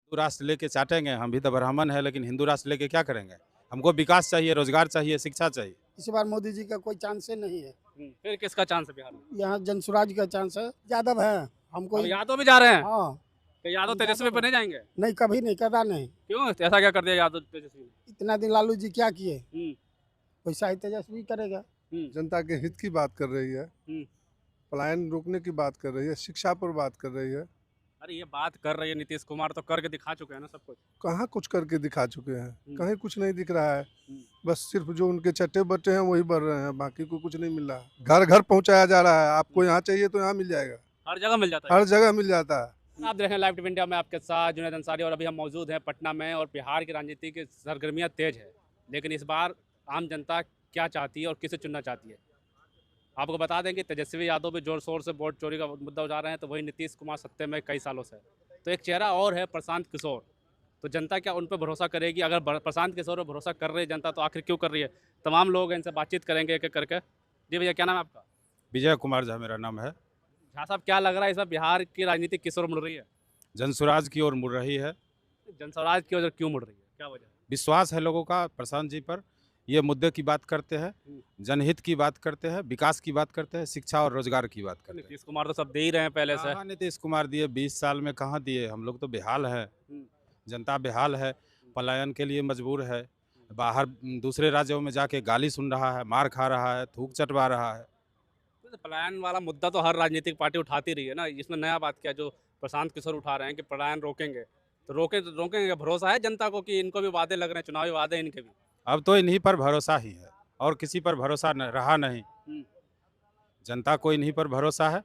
हिंदू राष्ट्र लेके चाटेंगे, हम भी तो ब्राह्मण है, लेकिन हिंदू राष्ट्र लेके क्या करेंगे? हमको विकास चाहिए, रोजगार चाहिए, शिक्षा चाहिए। इस बार मोदी जी का कोई चांस ही नहीं है। फिर किसका चांस है बिहार में? यहाँ जनसुराज का चांस है, यादव है। हमको अब यादव भी जा रहे हैं? हाँ। तो यादव हम तेजस्वी यादव पे नहीं जाएंगे? नहीं, कभी नहीं, कदा नहीं। क्यों ऐसा क्या कर दिया यादव तेजस्वी ने? इतना दिन लालू जी क्या किए, हम्म, वैसा ही तेजस्वी करेगा। जनता के हित की बात कर रही है, हम्म। पलायन रोकने की बात कर रही है, शिक्षा पर बात कर रही है। अरे ये बात कर रही है नीतीश कुमार, तो करके दिखा चुके हैं ना सब कुछ। कहाँ कुछ करके दिखा चुके हैं? हम्म। कहीं कुछ नहीं दिख रहा है। हम्म। बस सिर्फ जो उनके चट्टे बट्टे हैं वही बढ़ रहे हैं, बाकी को कुछ नहीं मिल रहा है। घर घर पहुंचाया जा रहा है, आपको यहाँ चाहिए तो यहाँ मिल जाएगा, हर जगह मिल जाता है। हर जगह मिल जाता है। आप देख रहे हैं लाइव टीवी इंडिया में, आपके साथ जुनैद अंसारी, और अभी हम मौजूद हैं पटना में। और बिहार की राजनीति की सरगर्मियां तेज है, लेकिन इस बार आम जनता क्या चाहती है और किसे चुनना चाहती है? आपको बता दें कि तेजस्वी यादव भी जोर शोर से वोट चोरी का मुद्दा उठा रहे हैं, तो वही नीतीश कुमार सत्ते में कई सालों से। तो एक चेहरा और है प्रशांत किशोर। तो जनता क्या उन पर भरोसा करेगी? अगर प्रशांत किशोर पर भरोसा कर रही है जनता, तो आखिर क्यों कर रही है? तमाम लोग हैं, इनसे बातचीत करेंगे एक एक करके। जी भैया, क्या नाम है आपका? विजय कुमार झा मेरा नाम है। झा साहब, क्या लग रहा है इस बार बिहार की राजनीति किस ओर मुड़ रही है? जनसुराज की ओर मुड़ रही है। जनस्वराज की वजह क्यों मुड़ रही है, क्या वजह? विश्वास है लोगों का प्रशांत जी पर। ये मुद्दे की बात करते हैं, जनहित की बात करते हैं, विकास की बात करते हैं, शिक्षा और रोजगार की बात करते हैं। नीतीश कुमार तो सब दे ही रहे हैं पहले से। कहाँ नीतीश कुमार दिए? 20 साल में कहाँ दिए? हम लोग तो बेहाल है, जनता बेहाल है, पलायन के लिए मजबूर है। बाहर दूसरे राज्यों में जाके गाली सुन रहा है, मार खा रहा है, थूक चटवा रहा है। तो पलायन वाला मुद्दा तो हर राजनीतिक पार्टी उठाती रही है ना, इसमें नया बात क्या है? जो प्रशांत किशोर उठा रहे हैं कि पलायन रोकेंगे, तो रोकेंगे? भरोसा है जनता को कि इनको भी वादे लग रहे हैं, चुनावी वादे इनके भी? अब तो इन्हीं पर भरोसा ही है और किसी पर भरोसा रहा नहीं। जनता को इन्हीं पर भरोसा है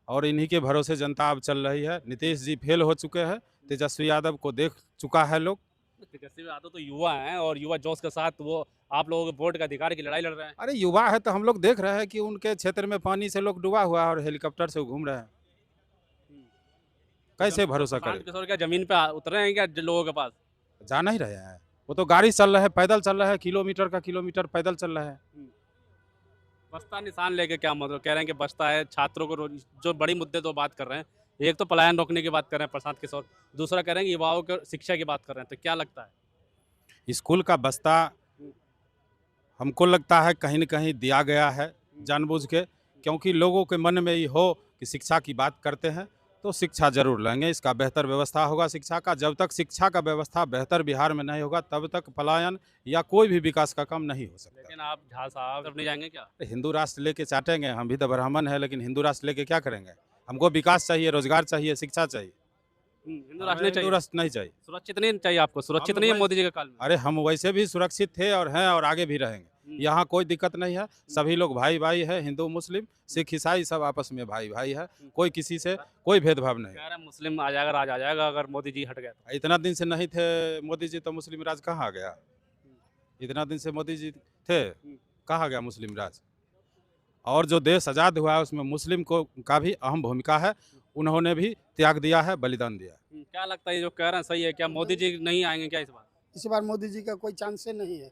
और इन्हीं के भरोसे जनता अब चल रही है। नीतीश जी फेल हो चुके हैं, तेजस्वी यादव को देख चुका है लोग। तेजस्वी यादव तो युवा हैं, और युवा जोश के साथ वो आप लोगों के वोट के अधिकार की लड़ाई लड़ रहे हैं। अरे युवा है तो हम लोग देख रहे हैं कि उनके क्षेत्र में पानी से लोग डूबा हुआ है और हेलीकॉप्टर से घूम रहे हैं। कैसे भरोसा प्रशांत करें? किशोर क्या जमीन पे उतरे हैं क्या लोगों के पास? जा नहीं रहे हैं, वो तो गाड़ी चल रहे हैं, पैदल चल रहे हैं, किलोमीटर का किलोमीटर पैदल चल रहे हैं। बस्ता निशान लेके क्या मतलब? कह रहे हैं कि बस्ता है, छात्रों को जो बड़ी मुद्दे तो बात कर रहे हैं। एक तो पलायन रोकने की बात कर रहे हैं प्रशांत किशोर, दूसरा कह रहे हैं कि युवाओं को शिक्षा की बात कर रहे हैं। तो क्या लगता है? स्कूल का बस्ता हमको लगता है कहीं न कहीं दिया गया है जानबूझ के, क्योंकि लोगों के मन में ये हो कि शिक्षा की बात करते हैं तो शिक्षा जरूर लेंगे, इसका बेहतर व्यवस्था होगा शिक्षा का। जब तक शिक्षा का व्यवस्था बेहतर बिहार में नहीं होगा तब तक पलायन या कोई भी विकास का काम नहीं हो सकता। लेकिन आप झा साहब नहीं जाएंगे क्या? हिंदू राष्ट्र लेके चाटेंगे, हम भी तो ब्राह्मण है, लेकिन हिंदू राष्ट्र लेके क्या करेंगे? हमको विकास चाहिए, रोजगार चाहिए, शिक्षा चाहिए। हिंदू राष्ट्र नहीं हिंदू चाहिए? राष्ट्र नहीं चाहिए। सुरक्षित नहीं चाहिए आपको? सुरक्षित हम नहीं है वै- मोदी जी के काल में? अरे हम वैसे भी सुरक्षित थे और हैं और आगे भी रहेंगे। यहाँ कोई दिक्कत नहीं है, सभी लोग भाई भाई है, हिंदू मुस्लिम सिख ईसाई सब आपस में भाई भाई है, कोई किसी से कोई भेदभाव नहीं। कह रहे हैं मुस्लिम आ जाएगा, राज आ जाएगा अगर मोदी जी हट गए तो। इतना दिन से नहीं थे मोदी जी तो मुस्लिम राज कहाँ आ गया? इतना दिन से मोदी जी थे, कहाँ गया मुस्लिम राज? और जो देश आज़ाद हुआ है उसमें मुस्लिम को का भी अहम भूमिका है, उन्होंने भी त्याग दिया है, बलिदान दिया। क्या लगता है ये जो कह रहे हैं सही है क्या? मोदी जी नहीं आएंगे क्या इस बार? इस बार मोदी जी का कोई चांस ही नहीं है।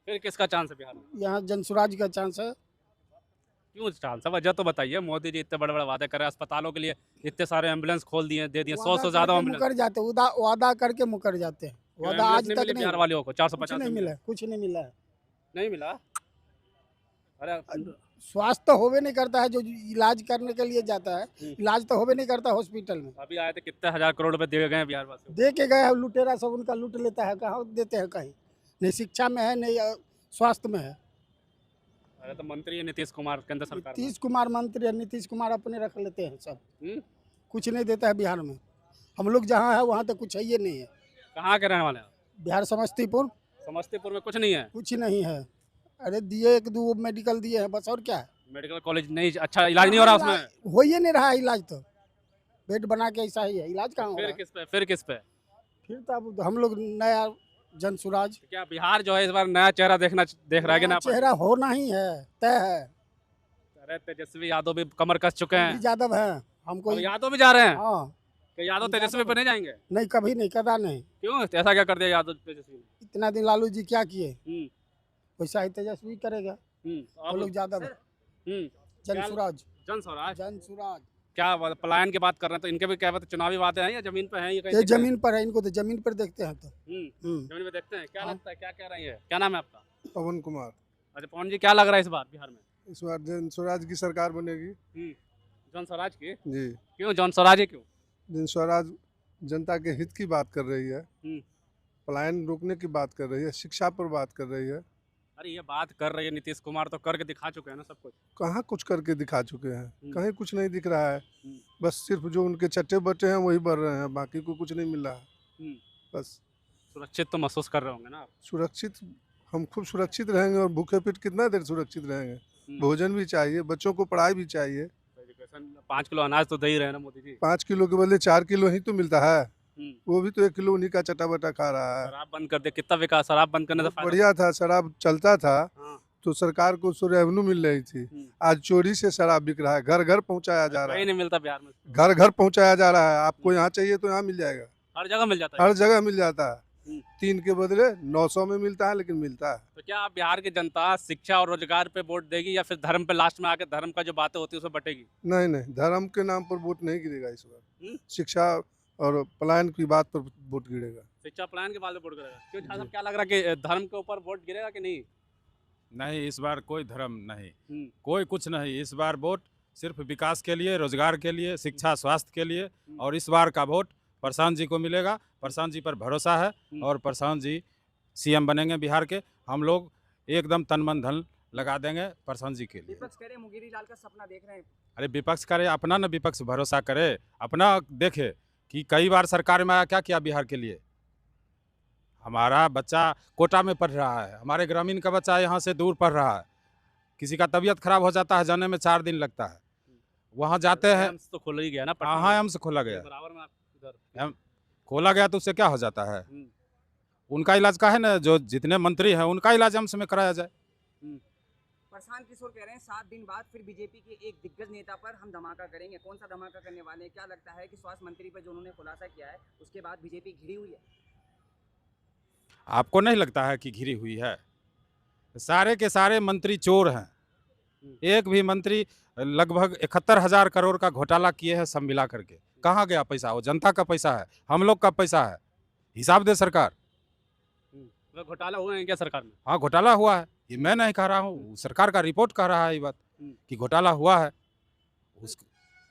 फिर किसका चांस है बिहार में? यहाँ जनसुराज का चांस है। क्यों चांस है? वजह तो बताइए। मोदी जी इतने बड़े बड़े वादे कर रहे हैं, अस्पतालों के लिए इतने सारे एम्बुलेंस खोल दिए, दे दिए, 100 से ज्यादा एम्बुलेंस। मुकर जाते, वादा करके मुकर जाते हैं। वादा आज तक बिहार नहीं, वालों को कुछ 450 नहीं मिला, कुछ नहीं मिला है। नहीं मिला। अरे स्वास्थ्य तो होवे नहीं करता है, जो इलाज करने के लिए जाता है इलाज तो होवे नहीं करता हॉस्पिटल में। अभी आए थे, कितने हजार करोड़ रुपए दिए गए बिहार वासियों दे के गए हैं, लुटेरा सब उनका लूट लेता है, कहाँ देते हैं? कहीं नहीं शिक्षा में है, नहीं स्वास्थ्य में है। को। अरे तो मंत्री है नीतीश कुमार केंद्र सरकार में। नीतीश कुमार मंत्री है, नीतीश कुमार अपने रख लेते हैं सब, हम्म? कुछ नहीं देता है बिहार में। हम लोग जहाँ है वहाँ तो कुछ है ही नहीं है। कहाँ के रहने वाले हैं? बिहार समस्तीपुर, समस्तीपुर में कुछ नहीं है? कुछ नहीं है। अरे दिए एक दो मेडिकल दिए हैं बस, और क्या है? मेडिकल कॉलेज नहीं, अच्छा इलाज नहीं हो रहा उसमें? हो ही नहीं रहा है इलाज, तो बेड बना के ऐसा ही है, इलाज कहाँ हो रहा फिर है? किस पे? फिर किस पे? फिर तो अब हम लोग नया जनसुराज, क्या बिहार जो है इस बार नया चेहरा देख रहा है कि ना? चेहरा होना ही है, तय है। अरे तेजस्वी यादव भी कमर कस चुके हैं। यादव है हमको। अब यादव भी जा रहे हैं? हाँ, कि यादव तेजस्वी पे नहीं जाएंगे? नहीं, कभी नहीं, कदा नहीं। क्यों ऐसा क्या कर दिया यादव तेजस्वी ने? इतना दिन लालू जी क्या किए, हम्म, वैसा ही तेजस्वी करेगा। हम्म। वो लोग यादव है। हम्म। जनसुराज, जनस्वराज। जनसुराज। क्या पलायन की बात कर रहे हैं, तो इनके भी क्या बात चुनावी बातें हैं या जमीन पे हैं? ये कहीं ये दिख रहा है? जमीन पर है, इनको तो जमीन पर देखते हैं तो जमीन पे देखते हैं। क्या हाँ। लगता है, क्या कह रही है? क्या नाम है आपका? पवन कुमार। अच्छा पवन जी, क्या लग रहा है इस बार बिहार में? इस बार जन स्वराज की सरकार बनेगी। जन स्वराज की? जी। क्यों जन स्वराज है, क्यों? जन स्वराज जनता के हित की बात कर रही है, हम्म। पलायन रोकने की बात कर रही है, शिक्षा पर बात कर रही है। अरे ये बात कर रही है नीतीश कुमार, तो करके दिखा चुके हैं ना सब कुछ। कहाँ कुछ करके दिखा चुके हैं, कहीं कुछ नहीं दिख रहा है। हम्म। बस सिर्फ जो उनके चट्टे बट्टे हैं वही बढ़ रहे हैं, बाकी को कुछ नहीं मिल रहा है। बस सुरक्षित तो महसूस कर रहे होंगे ना आप? सुरक्षित, हम खूब सुरक्षित रहेंगे और भूखे पेट कितना देर सुरक्षित रहेंगे। भोजन भी चाहिए, बच्चों को पढ़ाई भी चाहिए। एजुकेशन 5 किलो अनाज तो दे ही रहे हैं ना मोदी जी। 5 किलो के बदले 4 किलो ही तो मिलता है, वो भी तो 1 किलो उन्हीं का चटा बटा खा रहा है। शराब बंद कर दे, कितना विकास, शराब बंद करने से बहुत फायदा। बढ़िया था, शराब चलता था हाँ। तो सरकार को उससे रेवेन्यू मिल रही थी। आज चोरी से शराब बिक रहा है, घर घर पहुंचाया जा रहा कहीं है, नहीं मिलता बिहार में, घर घर पहुंचाया जा रहा है। आपको यहाँ चाहिए तो यहाँ मिल जाएगा, हर जगह मिल जाता है। हर जगह मिल जाता है। 3 के बदले 900 में मिलता है, लेकिन मिलता है। तो क्या आप बिहार की जनता शिक्षा और रोजगार पे वोट देगी या फिर धर्म पे लास्ट में आके धर्म का जो बातें होती है उसमें बटेगी? नहीं नहीं, धर्म के नाम पर वोट नहीं गिरेगा इस हम्म। बार। शिक्षा और पलायन की बात पर वोट गिरेगा। शिक्षा प्लान के बाद में वोट करेगा? क्यों साहब, क्या लग रहा है कि धर्म के ऊपर वोट गिरेगा कि नहीं? नहीं, इस बार कोई धर्म नहीं, हम्म। कोई कुछ नहीं। इस बार वोट सिर्फ विकास के लिए, रोजगार के लिए, शिक्षा स्वास्थ्य के लिए। और इस बार का वोट प्रशांत जी को मिलेगा। प्रशांत जी पर भरोसा है और प्रशांत जी सीएम बनेंगे बिहार के। हम लोग एकदम तन मन धन लगा देंगे प्रशांत जी के लिए। विपक्ष कह रहे हैं मुंगेरी लाल का सपना देख रहे हैं। अरे विपक्ष करे अपना, न विपक्ष भरोसा करे अपना। देखे कि कई बार सरकार में आया, क्या किया बिहार के लिए। हमारा बच्चा कोटा में पढ़ रहा है, हमारे ग्रामीण का बच्चा यहाँ से दूर पढ़ रहा है, किसी का तबीयत खराब हो जाता है, जाने में 4 दिन लगता है, वहाँ जाते हैं। एम्स तो खुल ही गया ना हाँ, एम्स खोला गया, बराबर में आप इधर। खोला गया तो उससे क्या हो जाता है। उनका इलाज का है ना, जो जितने मंत्री हैं उनका इलाज एम्स में कराया जाए। प्रशांत किशोर कह रहे हैं 7 दिन बाद फिर बीजेपी के एक दिग्गज नेता पर हम धमाका करेंगे। कौन सा धमाका करने वाले हैं? क्या लगता है कि स्वास्थ्य मंत्री पर जो उन्होंने खुलासा किया है उसके बाद बीजेपी घिरी हुई है? आपको नहीं लगता है कि घिरी हुई है? सारे के सारे मंत्री चोर हैं। एक भी मंत्री, लगभग 71,000 करोड़ का घोटाला किए हैं सब मिला करके। कहाँ गया पैसा? वो जनता का पैसा है, हम लोग का पैसा है। हिसाब दे सरकार। घोटाला हुए हैं क्या सरकार में? हाँ, घोटाला हुआ है, ये मैं नहीं कह रहा हूँ, सरकार का रिपोर्ट कह रहा है ये बात कि घोटाला हुआ है।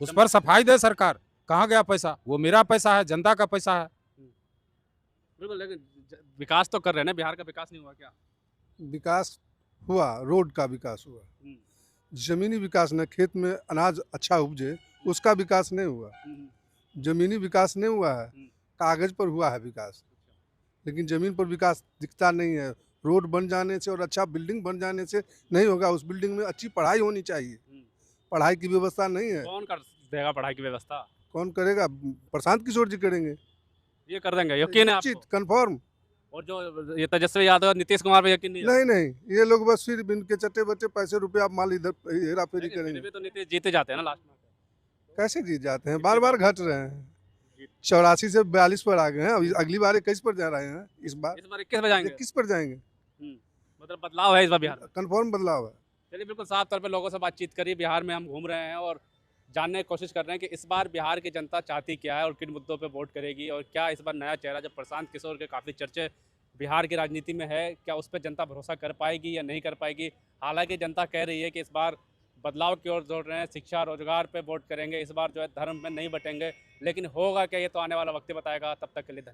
उस पर सफाई दे सरकार। कहाँ गया पैसा? वो मेरा पैसा है, जनता का पैसा है। बिल्कुल, लेकिन विकास तो कर रहे हैं ना, बिहार का विकास नहीं हुआ क्या? विकास हुआ, रोड का विकास हुआ, जमीनी विकास न, खेत में अनाज अच्छा उपजे उसका विकास नहीं हुआ। जमीनी विकास नहीं हुआ है, कागज पर हुआ है विकास, लेकिन जमीन पर विकास दिखता नहीं है। रोड बन जाने से और अच्छा बिल्डिंग बन जाने से नहीं होगा, उस बिल्डिंग में अच्छी पढ़ाई होनी चाहिए। पढ़ाई की व्यवस्था नहीं है। कौन कर देगा पढ़ाई की व्यवस्था? कौन करेगा? प्रशांत किशोर जी करेंगे, ये कर देंगे, यकीन है आपको? कंफर्म। और जो ये तेजस्वी यादव, नीतीश कुमार पे यकीन नहीं है? नहीं, ये लोग बस फिर इनके चट्टे बच्चे पैसे रुपए आप माल इधर हेरा फेरी लेकिन करेंगे। फिर भी तो नीतीश जीते जाते हैं ना लास्ट में। कैसे जीत जाते हैं? बार बार घट रहे हैं, 84 से 42 पर आ गए हैं। अभी अगली बार 21 पर जा रहे हैं। इस बार 21 पे जाएंगे। 21 पर जाएंगे। मतलब बदलाव है इस बार बिहार में। कंफर्म बदलाव है। चलिए, बिल्कुल साफ तौर पे लोगों से बातचीत करिए। बिहार में हम घूम रहे हैं और जानने की कोशिश कर रहे हैं कि इस बार बिहार की जनता चाहती क्या है और किन मुद्दों पे वोट करेगी, और क्या इस बार नया चेहरा जो प्रशांत किशोर के काफ़ी चर्चे बिहार की राजनीति में है, क्या उस पर जनता भरोसा कर पाएगी या नहीं कर पाएगी। हालांकि जनता कह रही है कि इस बार बदलाव की ओर जोड़ रहे हैं, शिक्षा रोजगार पे वोट करेंगे, इस बार जो है धर्म में नहीं बटेंगे। लेकिन होगा क्या, ये तो आने वाला वक्त ही बताएगा। तब तक के लिए धन्यवाद।